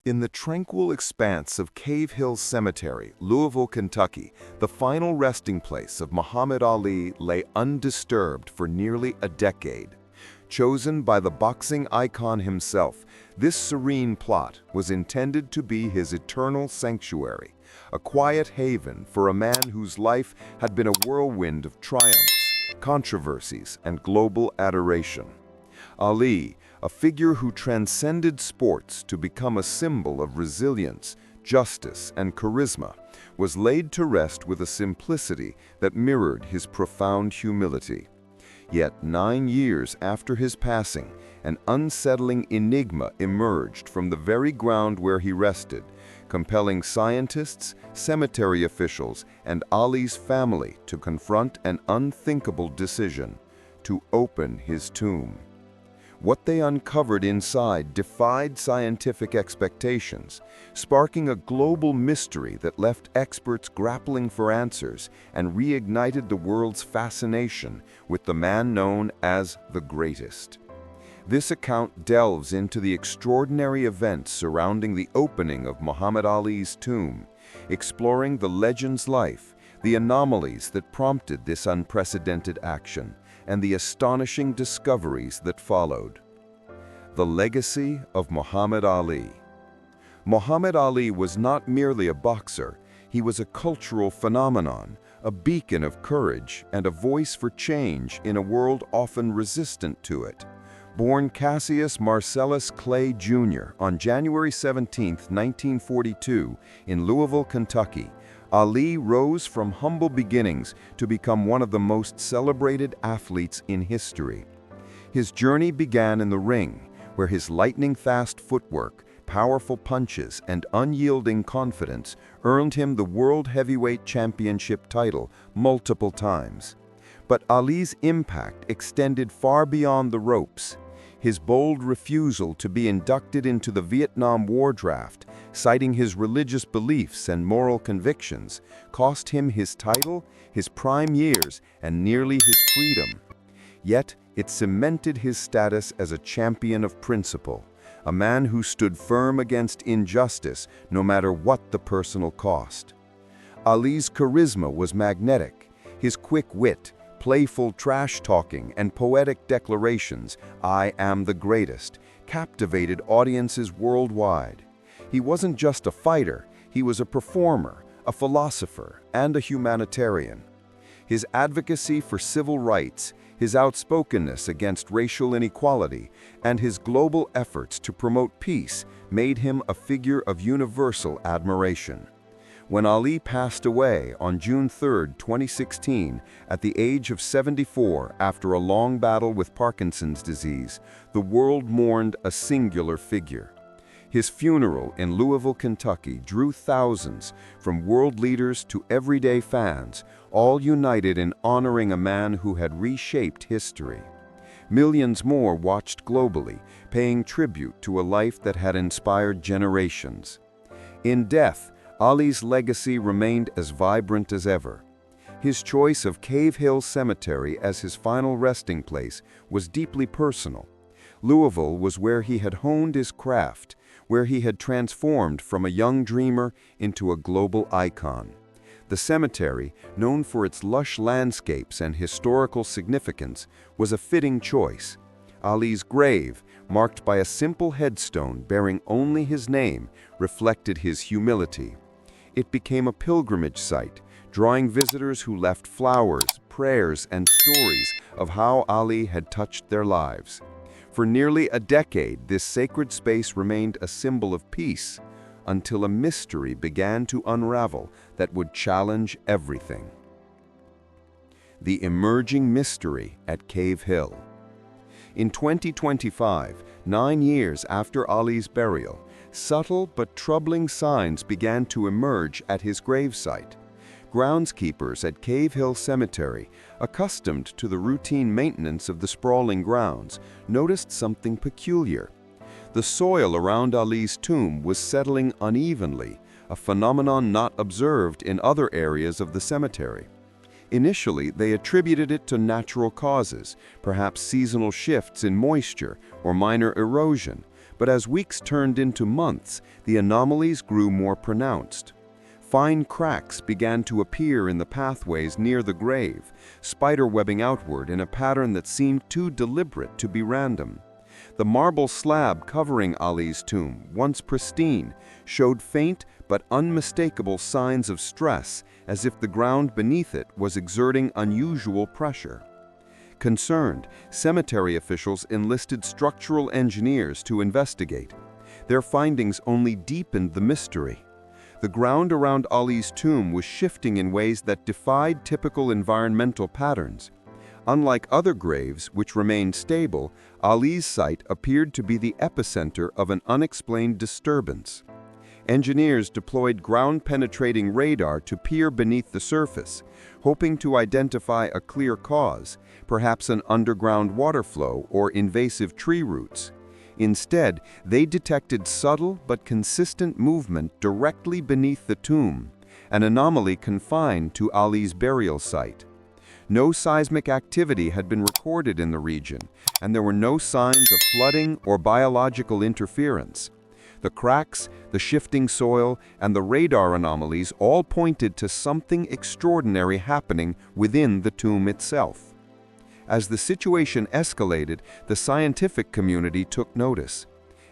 In the tranquil expanse of Cave Hill Cemetery, Louisville, Kentucky, the final resting place of Muhammad Ali lay undisturbed for nearly a decade. Chosen by the boxing icon himself, this serene plot was intended to be his eternal sanctuary, a quiet haven for a man whose life had been a whirlwind of triumphs, controversies, and global adoration. Ali, a figure who transcended sports to become a symbol of resilience, justice, and charisma, was laid to rest with a simplicity that mirrored his profound humility. Yet 9 years after his passing, an unsettling enigma emerged from the very ground where he rested, compelling scientists, cemetery officials, and Ali's family to confront an unthinkable decision: to open his tomb. What they uncovered inside defied scientific expectations, sparking a global mystery that left experts grappling for answers and reignited the world's fascination with the man known as the greatest. This account delves into the extraordinary events surrounding the opening of Muhammad Ali's tomb, exploring the legend's life, the anomalies that prompted this unprecedented action, and the astonishing discoveries that followed. The legacy of Muhammad Ali. Muhammad Ali was not merely a boxer, he was a cultural phenomenon, a beacon of courage and a voice for change in a world often resistant to it. Born Cassius Marcellus Clay Jr. on January 17, 1942, in Louisville, Kentucky, Ali rose from humble beginnings to become one of the most celebrated athletes in history. His journey began in the ring, where his lightning-fast footwork, powerful punches, and unyielding confidence earned him the World Heavyweight Championship title multiple times. But Ali's impact extended far beyond the ropes. His bold refusal to be inducted into the Vietnam War draft, citing his religious beliefs and moral convictions, cost him his title, his prime years, and nearly his freedom. Yet, it cemented his status as a champion of principle, a man who stood firm against injustice no matter what the personal cost. Ali's charisma was magnetic. His quick wit, playful trash-talking, and poetic declarations, "I am the greatest," captivated audiences worldwide. He wasn't just a fighter, he was a performer, a philosopher, and a humanitarian. His advocacy for civil rights, his outspokenness against racial inequality, and his global efforts to promote peace made him a figure of universal admiration. When Ali passed away on June 3, 2016, at the age of 74 after a long battle with Parkinson's disease, the world mourned a singular figure. His funeral in Louisville, Kentucky drew thousands, from world leaders to everyday fans, all united in honoring a man who had reshaped history. Millions more watched globally, paying tribute to a life that had inspired generations. In death, Ali's legacy remained as vibrant as ever. His choice of Cave Hill Cemetery as his final resting place was deeply personal. Louisville was where he had honed his craft, where he had transformed from a young dreamer into a global icon. The cemetery, known for its lush landscapes and historical significance, was a fitting choice. Ali's grave, marked by a simple headstone bearing only his name, reflected his humility. It became a pilgrimage site, drawing visitors who left flowers, prayers, and stories of how Ali had touched their lives. For nearly a decade, this sacred space remained a symbol of peace, until a mystery began to unravel that would challenge everything. The emerging mystery at Cave Hill. In 2025, 9 years after Ali's burial, subtle but troubling signs began to emerge at his gravesite. Groundskeepers at Cave Hill Cemetery, accustomed to the routine maintenance of the sprawling grounds, noticed something peculiar. The soil around Ali's tomb was settling unevenly, a phenomenon not observed in other areas of the cemetery. Initially, they attributed it to natural causes, perhaps seasonal shifts in moisture or minor erosion, But as weeks turned into months, the anomalies grew more pronounced. Fine cracks began to appear in the pathways near the grave, spiderwebbing outward in a pattern that seemed too deliberate to be random. The marble slab covering Ali's tomb, once pristine, showed faint but unmistakable signs of stress, as if the ground beneath it was exerting unusual pressure. Concerned, cemetery officials enlisted structural engineers to investigate. Their findings only deepened the mystery. The ground around Ali's tomb was shifting in ways that defied typical environmental patterns. Unlike other graves, which remained stable, Ali's site appeared to be the epicenter of an unexplained disturbance. Engineers deployed ground-penetrating radar to peer beneath the surface, hoping to identify a clear cause, perhaps an underground water flow or invasive tree roots. Instead, they detected subtle but consistent movement directly beneath the tomb, an anomaly confined to Ali's burial site. No seismic activity had been recorded in the region, and there were no signs of flooding or biological interference. The cracks, the shifting soil, and the radar anomalies all pointed to something extraordinary happening within the tomb itself. As the situation escalated, the scientific community took notice.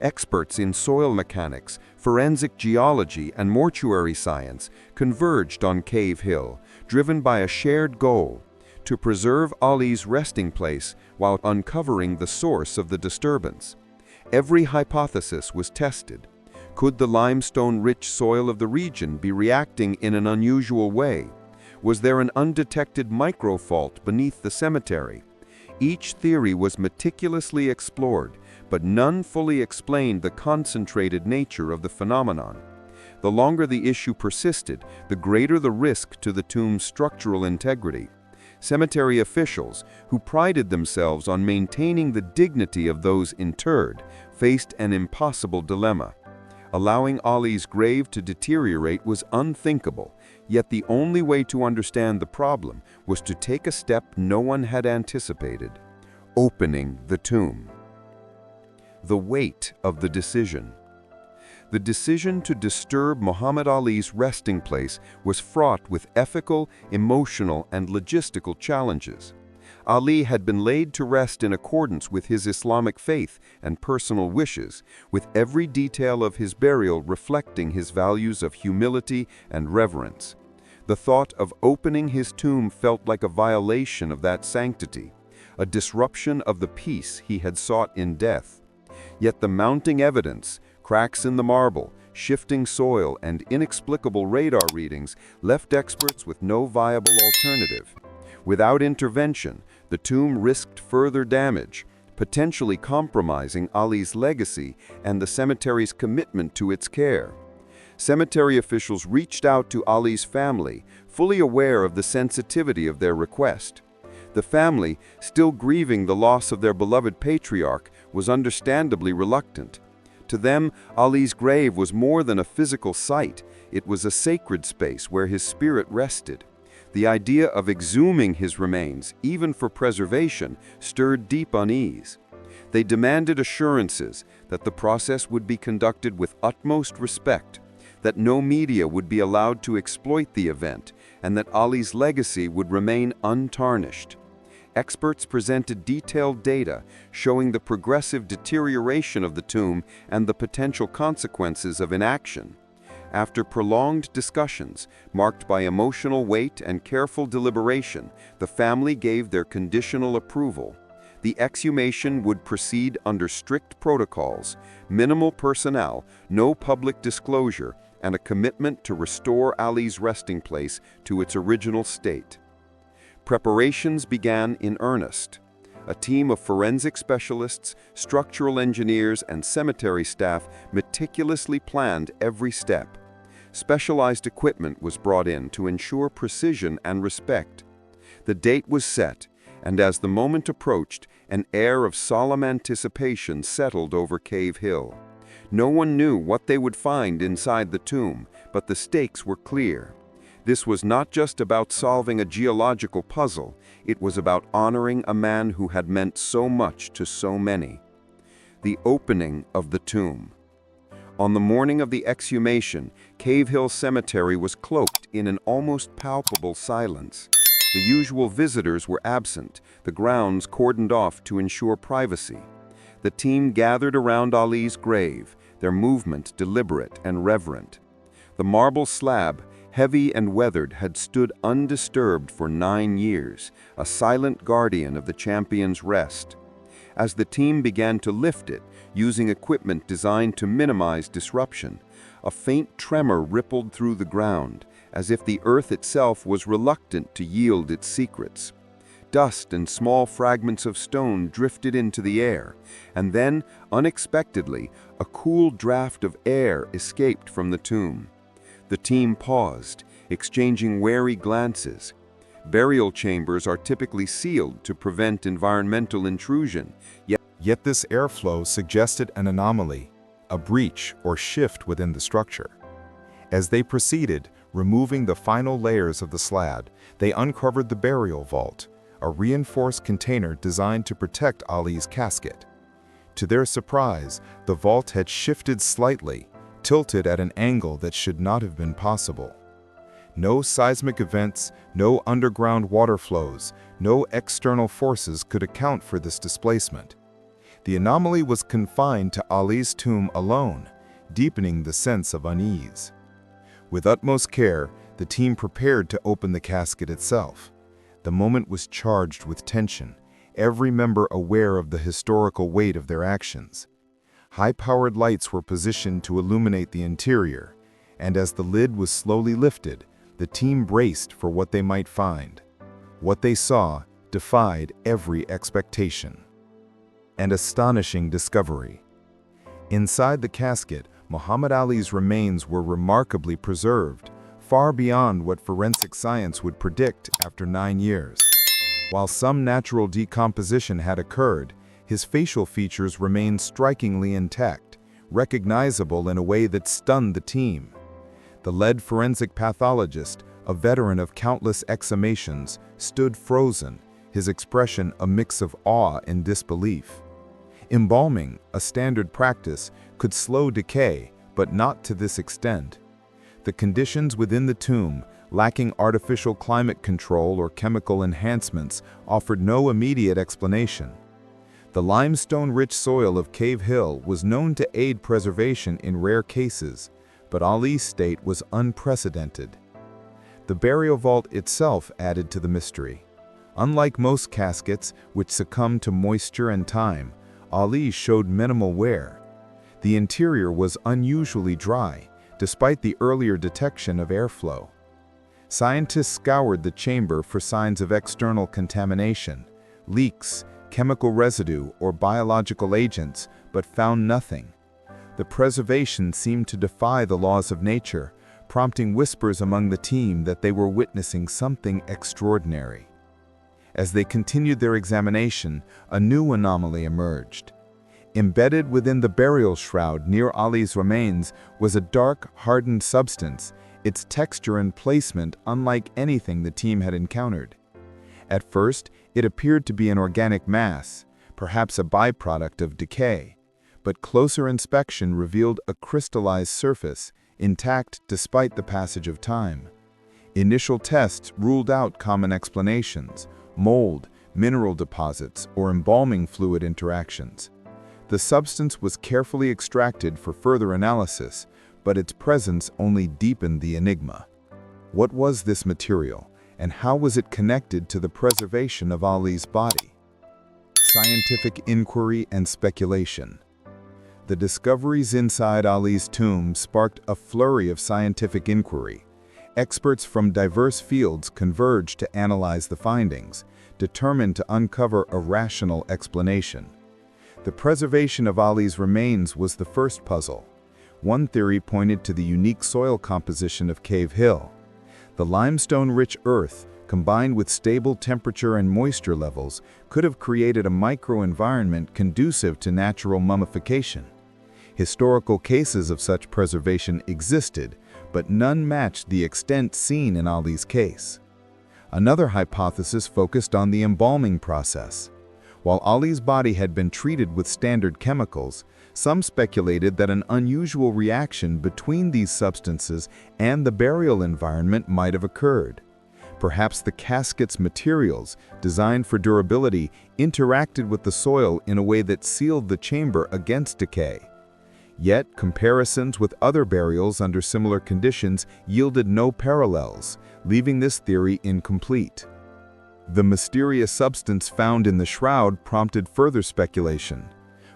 Experts in soil mechanics, forensic geology, and mortuary science converged on Cave Hill, driven by a shared goal: to preserve Ali's resting place while uncovering the source of the disturbance. Every hypothesis was tested. Could the limestone-rich soil of the region be reacting in an unusual way? Was there an undetected microfault beneath the cemetery? Each theory was meticulously explored, but none fully explained the concentrated nature of the phenomenon. The longer the issue persisted, the greater the risk to the tomb's structural integrity. Cemetery officials, who prided themselves on maintaining the dignity of those interred, faced an impossible dilemma. Allowing Ali's grave to deteriorate was unthinkable, yet the only way to understand the problem was to take a step no one had anticipated: opening the tomb. The weight of the decision. The decision to disturb Muhammad Ali's resting place was fraught with ethical, emotional, and logistical challenges. Ali had been laid to rest in accordance with his Islamic faith and personal wishes, with every detail of his burial reflecting his values of humility and reverence. The thought of opening his tomb felt like a violation of that sanctity, a disruption of the peace he had sought in death. Yet the mounting evidence, cracks in the marble, shifting soil, and inexplicable radar readings left experts with no viable alternative. Without intervention, the tomb risked further damage, potentially compromising Ali's legacy and the cemetery's commitment to its care. Cemetery officials reached out to Ali's family, fully aware of the sensitivity of their request. The family, still grieving the loss of their beloved patriarch, was understandably reluctant. To them, Ali's grave was more than a physical site. It was a sacred space where his spirit rested. The idea of exhuming his remains, even for preservation, stirred deep unease. They demanded assurances that the process would be conducted with utmost respect, that no media would be allowed to exploit the event, and that Ali's legacy would remain untarnished. Experts presented detailed data showing the progressive deterioration of the tomb and the potential consequences of inaction. After prolonged discussions, marked by emotional weight and careful deliberation, the family gave their conditional approval. The exhumation would proceed under strict protocols, minimal personnel, no public disclosure, and a commitment to restore Ali's resting place to its original state. Preparations began in earnest. A team of forensic specialists, structural engineers, and cemetery staff meticulously planned every step. Specialized equipment was brought in to ensure precision and respect. The date was set, and as the moment approached, an air of solemn anticipation settled over Cave Hill. No one knew what they would find inside the tomb, but the stakes were clear. This was not just about solving a geological puzzle, it was about honoring a man who had meant so much to so many. the opening of the tomb. On the morning of the exhumation, Cave Hill Cemetery was cloaked in an almost palpable silence. The usual visitors were absent, the grounds cordoned off to ensure privacy. The team gathered around Ali's grave, their movement deliberate and reverent. The marble slab, heavy and weathered, had stood undisturbed for 9 years, a silent guardian of the champion's rest. As the team began to lift it, using equipment designed to minimize disruption, a faint tremor rippled through the ground, as if the earth itself was reluctant to yield its secrets. Dust and small fragments of stone drifted into the air, and then, unexpectedly, a cool draft of air escaped from the tomb. The team paused, exchanging wary glances. Burial chambers are typically sealed to prevent environmental intrusion, Yet this airflow suggested an anomaly, a breach or shift within the structure. As they proceeded, removing the final layers of the slab, they uncovered the burial vault, a reinforced container designed to protect Ali's casket. To their surprise, the vault had shifted slightly, tilted at an angle that should not have been possible. No seismic events, no underground water flows, no external forces could account for this displacement. The anomaly was confined to Ali's tomb alone, deepening the sense of unease. With utmost care, the team prepared to open the casket itself. The moment was charged with tension, every member aware of the historical weight of their actions. High-powered lights were positioned to illuminate the interior, and as the lid was slowly lifted, the team braced for what they might find. What they saw defied every expectation. An astonishing discovery. Inside the casket, Muhammad Ali's remains were remarkably preserved, far beyond what forensic science would predict after 9 years. While some natural decomposition had occurred, his facial features remained strikingly intact, recognizable in a way that stunned the team. The lead forensic pathologist, a veteran of countless exhumations, stood frozen, his expression a mix of awe and disbelief. Embalming, a standard practice, could slow decay, but not to this extent. The conditions within the tomb, lacking artificial climate control or chemical enhancements, offered no immediate explanation. The limestone-rich soil of Cave Hill was known to aid preservation in rare cases, but Ali's state was unprecedented. The burial vault itself added to the mystery. Unlike most caskets, which succumbed to moisture and time, Ali's showed minimal wear. The interior was unusually dry, despite the earlier detection of airflow. Scientists scoured the chamber for signs of external contamination, leaks, chemical residue, or biological agents, but found nothing. The preservation seemed to defy the laws of nature, prompting whispers among the team that they were witnessing something extraordinary. As they continued their examination, a new anomaly emerged. Embedded within the burial shroud near Ali's remains was a dark, hardened substance, its texture and placement unlike anything the team had encountered. At first, it appeared to be an organic mass, perhaps a byproduct of decay, but closer inspection revealed a crystallized surface, intact despite the passage of time. Initial tests ruled out common explanations: mold, mineral deposits, or embalming fluid interactions. The substance was carefully extracted for further analysis, but its presence only deepened the enigma. What was this material, and how was it connected to the preservation of Ali's body? Scientific inquiry and speculation. The discoveries inside Ali's tomb sparked a flurry of scientific inquiry. Experts from diverse fields converged to analyze the findings, determined to uncover a rational explanation. The preservation of Ali's remains was the first puzzle. One theory pointed to the unique soil composition of Cave Hill. The limestone-rich earth, combined with stable temperature and moisture levels, could have created a microenvironment conducive to natural mummification. Historical cases of such preservation existed, but none matched the extent seen in Ali's case. Another hypothesis focused on the embalming process. While Ali's body had been treated with standard chemicals, some speculated that an unusual reaction between these substances and the burial environment might have occurred. Perhaps the casket's materials, designed for durability, interacted with the soil in a way that sealed the chamber against decay. Yet, comparisons with other burials under similar conditions yielded no parallels, leaving this theory incomplete. The mysterious substance found in the shroud prompted further speculation.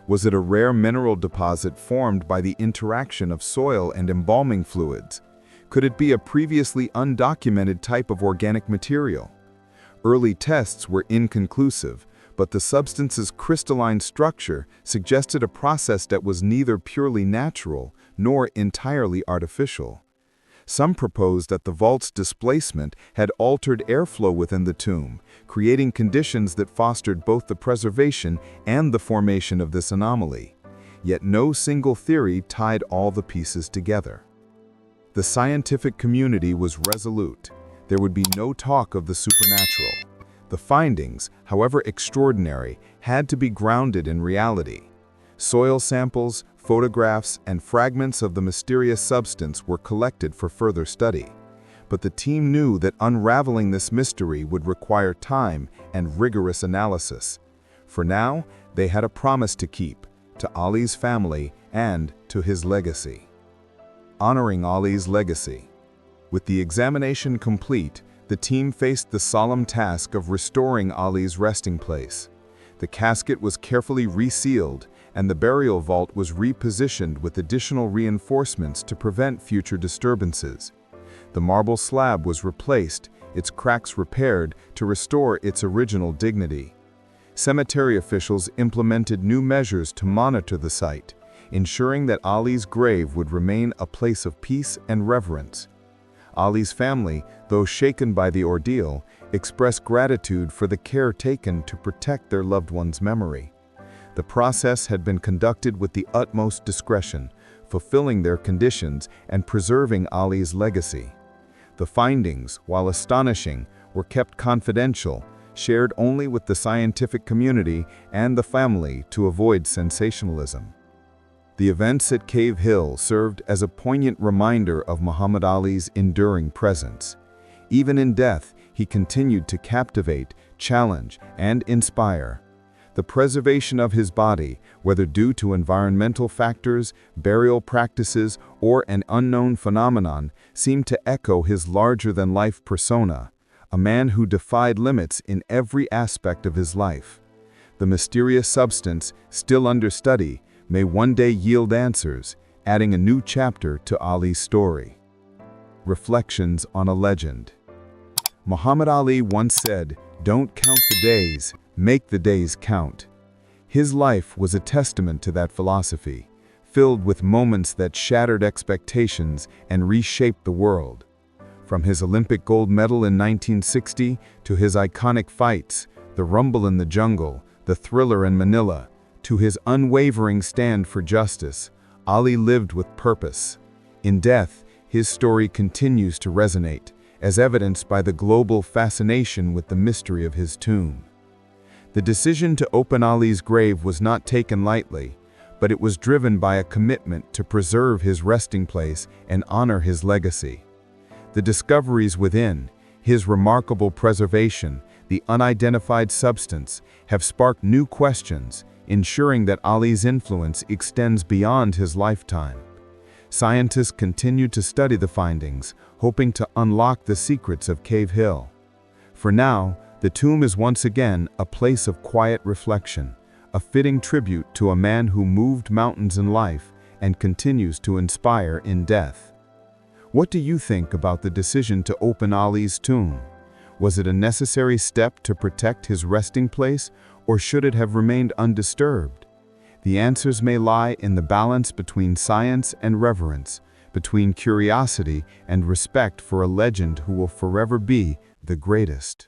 Was it a rare mineral deposit formed by the interaction of soil and embalming fluids? Could it be a previously undocumented type of organic material? Early tests were inconclusive, but the substance's crystalline structure suggested a process that was neither purely natural nor entirely artificial. Some proposed that the vault's displacement had altered airflow within the tomb, creating conditions that fostered both the preservation and the formation of this anomaly. Yet no single theory tied all the pieces together. The scientific community was resolute. There would be no talk of the supernatural. The findings, however extraordinary, had to be grounded in reality. Soil samples, photographs, and fragments of the mysterious substance were collected for further study. But the team knew that unraveling this mystery would require time and rigorous analysis. For now, they had a promise to keep, to Ali's family and to his legacy. Honoring Ali's legacy. With the examination complete, the team faced the solemn task of restoring Ali's resting place. The casket was carefully resealed, and the burial vault was repositioned with additional reinforcements to prevent future disturbances. The marble slab was replaced, its cracks repaired to restore its original dignity. Cemetery officials implemented new measures to monitor the site, ensuring that Ali's grave would remain a place of peace and reverence. Ali's family, though shaken by the ordeal, expressed gratitude for the care taken to protect their loved one's memory. The process had been conducted with the utmost discretion, fulfilling their conditions and preserving Ali's legacy. The findings, while astonishing, were kept confidential, shared only with the scientific community and the family to avoid sensationalism. The events at Cave Hill served as a poignant reminder of Muhammad Ali's enduring presence. Even in death, he continued to captivate, challenge, and inspire. The preservation of his body, whether due to environmental factors, burial practices, or an unknown phenomenon, seemed to echo his larger-than-life persona, a man who defied limits in every aspect of his life. The mysterious substance, still under study, may one day yield answers, adding a new chapter to Ali's story. Reflections on a legend. Muhammad Ali once said, "Don't count the days, make the days count." His life was a testament to that philosophy, filled with moments that shattered expectations and reshaped the world. From his Olympic gold medal in 1960 to his iconic fights, the Rumble in the Jungle, the Thriller in Manila, to his unwavering stand for justice, Ali lived with purpose. In death, his story continues to resonate, as evidenced by the global fascination with the mystery of his tomb. The decision to open Ali's grave was not taken lightly, but it was driven by a commitment to preserve his resting place and honor his legacy. The discoveries within, his remarkable preservation, the unidentified substance, have sparked new questions, ensuring that Ali's influence extends beyond his lifetime. Scientists continue to study the findings, hoping to unlock the secrets of Cave Hill. For now, the tomb is once again a place of quiet reflection, a fitting tribute to a man who moved mountains in life and continues to inspire in death. What do you think about the decision to open Ali's tomb? Was it a necessary step to protect his resting place, or should it have remained undisturbed? The answers may lie in the balance between science and reverence, between curiosity and respect for a legend who will forever be the greatest.